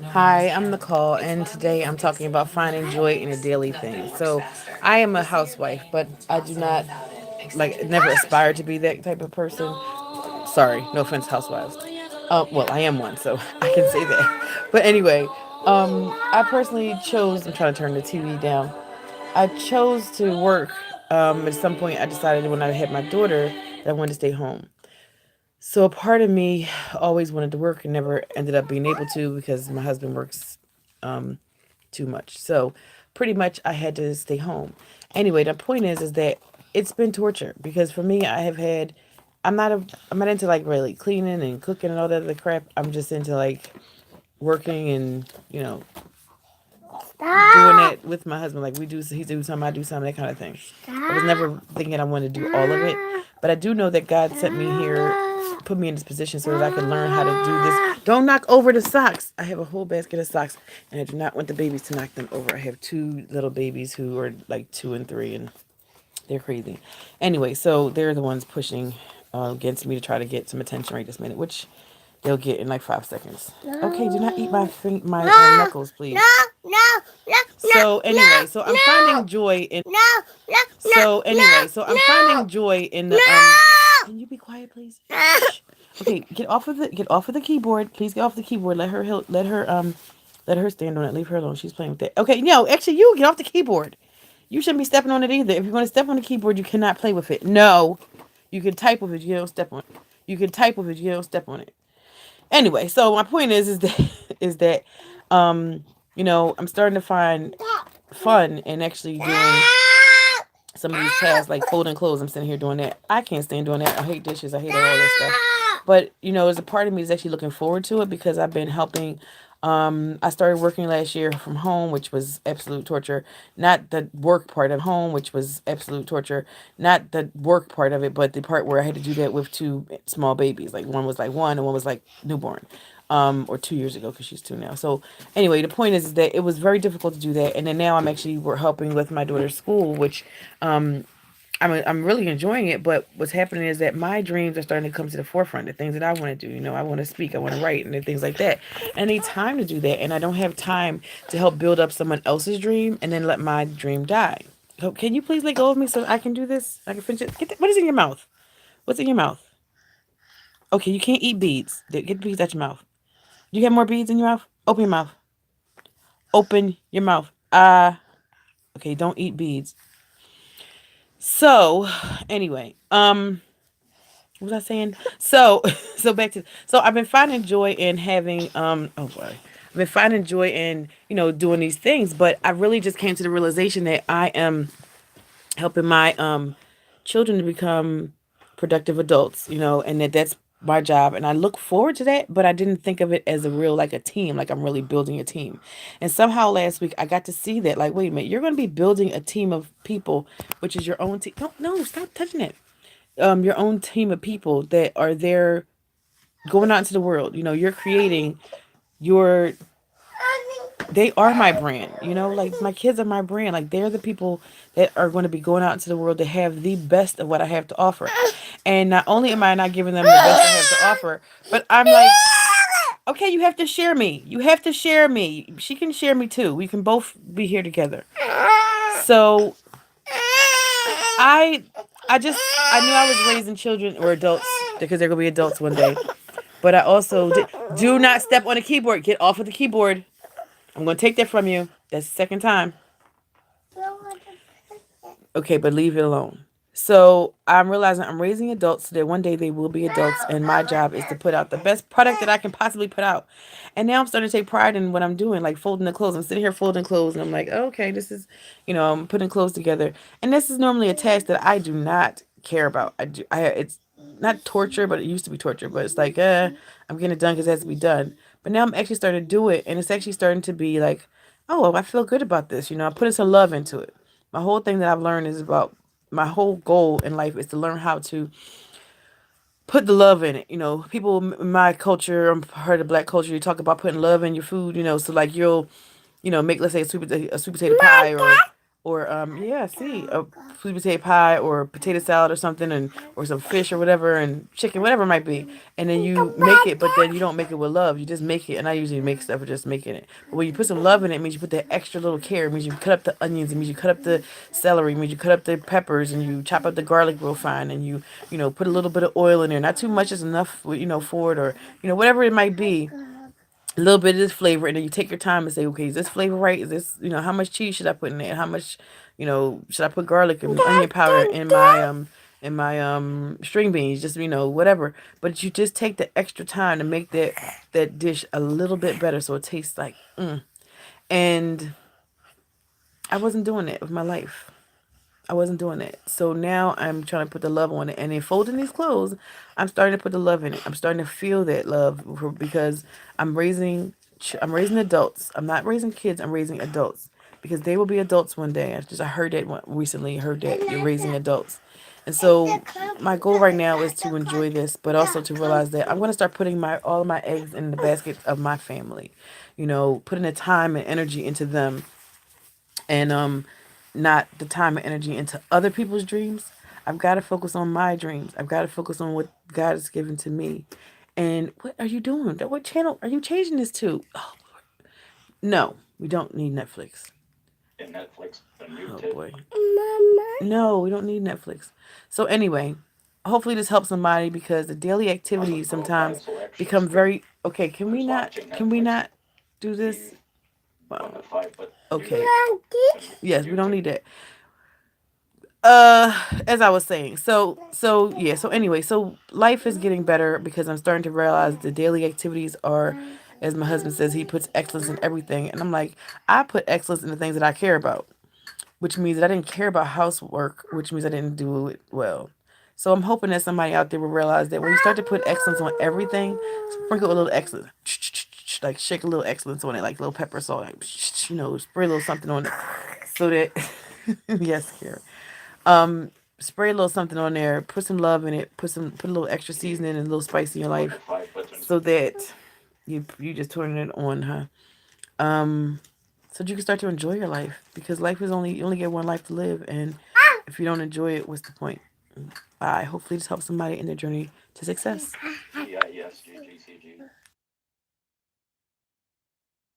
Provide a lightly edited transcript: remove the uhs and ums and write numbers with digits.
Hi, I'm Nicole, and today I'm talking about finding joy in a daily thing. So, I am a housewife, but I do not never aspire to be that type of person. Sorry, no offense, housewives. Well, I am one, so I can say that. But anyway, I personally chose. I'm trying to turn the TV down. I chose to work. At some point, I decided when I had my daughter that I wanted to stay home. So a part of me always wanted to work and never ended up being able to because my husband works um, too much. So pretty much I had to stay home. Anyway, the point is that it's been torture because for me I have had I'm not into like really cleaning and cooking and all that other crap. I'm just into like working and doing that with my husband. Like he do some, I do some, that kind of thing. I was never thinking I wanted to do all of it, but I do know that God sent me here, put me in this position so that I can learn how to do this. Don't knock over the socks. I have a whole basket of socks, and I do not want the babies to knock them over. I have two little babies who are like 2 and 3, and they're crazy. Anyway, so they're the ones pushing against me to try to get some attention right this minute, which they'll get in like 5 seconds. Okay, do not eat my knuckles, please. So anyway, so I'm finding joy in. So anyway, so I'm finding joy in the. Can you be quiet, please? Shh. Okay, get off of the keyboard. Please get off the keyboard. Let her stand on it. Leave her alone. She's playing with it. Okay, no, actually, you get off the keyboard. You shouldn't be stepping on it either. If you're going to step on the keyboard, you cannot play with it. No, you can type with it. You don't step on it. You can type with it. You don't step on it. Anyway, so my point is that is that I'm starting to find fun in actually doing some of these tasks like folding clothes. I'm sitting here doing that. I can't stand doing that. I hate dishes. I hate all that stuff. But as a part of me is actually looking forward to it because I've been helping. I started working last year from home, which was absolute torture. Not the work part of home, which was absolute torture. Not the work part of it, but the part where I had to do that with two small babies. Like one was like one, and one was like newborn, or 2 years ago because she's two now. So anyway, the point is that it was very difficult to do that, and then now I'm actually we're helping with my daughter's school, which um, I'm really enjoying it. But what's happening is that my dreams are starting to come to the forefront. The things that I want to do, I want to speak, I want to write, and things like that. And I need time to do that, and I don't have time to help build up someone else's dream and then let my dream die. So can you please let go of me so I can do this? I can finish it. What is in your mouth? What's in your mouth? Okay, you can't eat beads. Get the beads out your mouth. Do you have more beads in your mouth? Open your mouth. Open your mouth. Okay, don't eat beads. So, anyway, what was I saying? So, so back to I've been finding joy in having oh boy. I've been finding joy in, doing these things, but I really just came to the realization that I am helping my children to become productive adults, and that's my job, and I look forward to that, but I didn't think of it as a real like a team, like I'm really building a team. And somehow last week I got to see that, like, wait a minute, you're going to be building a team of people, which is your own team. No, no, stop touching it. Your own team of people that are there going out into the world. You're creating your they are my brand. Like my kids are my brand. Like they're the people that are going to be going out into the world to have the best of what I have to offer. And not only am I not giving them the best I have to offer, but I'm like, okay, you have to share me. You have to share me. She can share me too. We can both be here together. So I I knew I was raising children or adults because they're gonna be adults one day. But I also do not step on the keyboard. Get off of the keyboard. I'm gonna take that from you. That's the second time. Okay, but leave it alone. So I'm realizing I'm raising adults so that one day they will be adults, and my job is to put out the best product that I can possibly put out. And now I'm starting to take pride in what I'm doing, like folding the clothes. I'm sitting here folding clothes, and I'm like, oh, okay, this is, I'm putting clothes together, and this is normally a task that I do not care about. It's not torture, but it used to be torture. But it's like, I'm getting it done because it has to be done. But now I'm actually starting to do it, and it's actually starting to be like, oh, I feel good about this. I'm putting some love into it. My whole thing that I've learned is about my whole goal in life is to learn how to put the love in it. People in my culture, I'm part of black culture, you talk about putting love in your food, so like you'll, make, let's say a sweet potato pie or yeah, see, a sweet potato pie or potato salad or something, and or some fish or whatever, and chicken, whatever it might be, and then you make it, but then you don't make it with love. You just make it, and I usually make stuff with just making it. But when you put some love in it, it means you put that extra little care. It means you cut up the onions. It means you cut up the celery. It means you cut up the peppers, and you chop up the garlic real fine, and you put a little bit of oil in there. Not too much is enough, for it, or whatever it might be, a little bit of this flavor, and then you take your time and say, okay, is this flavor right? Is this, how much cheese should I put in there? How much, should I put garlic and onion powder in my string beans? Just, whatever. But you just take the extra time to make that dish a little bit better, so it tastes like And I wasn't doing it with my life. I wasn't doing it. So now I'm trying to put the love on it. And in folding these clothes, I'm starting to put the love in it. I'm starting to feel that love because I'm raising adults. I'm not raising kids. I'm raising adults because they will be adults one day. I heard that recently. Heard that you're raising adults. And so my goal right now is to enjoy this, but also to realize that I'm going to start putting all of my eggs in the basket of my family. Putting the time and energy into them, and not the time and energy into other people's dreams. I've got to focus on my dreams. I've got to focus on what God has given to me. And what are you doing? What channel are you changing this to? Oh, no, we don't need Netflix. Oh boy. No, we don't need Netflix. So anyway, hopefully this helps somebody because the daily activities sometimes become very okay. Can we not do this? Well, okay. Yes, we don't need that. As I was saying, so yeah, so anyway, so life is getting better because I'm starting to realize the daily activities are, as my husband says, he puts excellence in everything, and I'm like, I put excellence in the things that I care about, which means that I didn't care about housework, which means I didn't do it well. So I'm hoping that somebody out there will realize that when you start to put excellence on everything, sprinkle a little excellence, like shake a little excellence on it, like little pepper salt, like, spray a little something on it, so that yes, Karen. Spray a little something on there, put some love in it, put a little extra seasoning and a little spice in your life, so that you just turn it on, huh? Um, so that you can start to enjoy your life because life is only you only get one life to live, and if you don't enjoy it, what's the point? Bye. Hopefully, this helps somebody in their journey to success.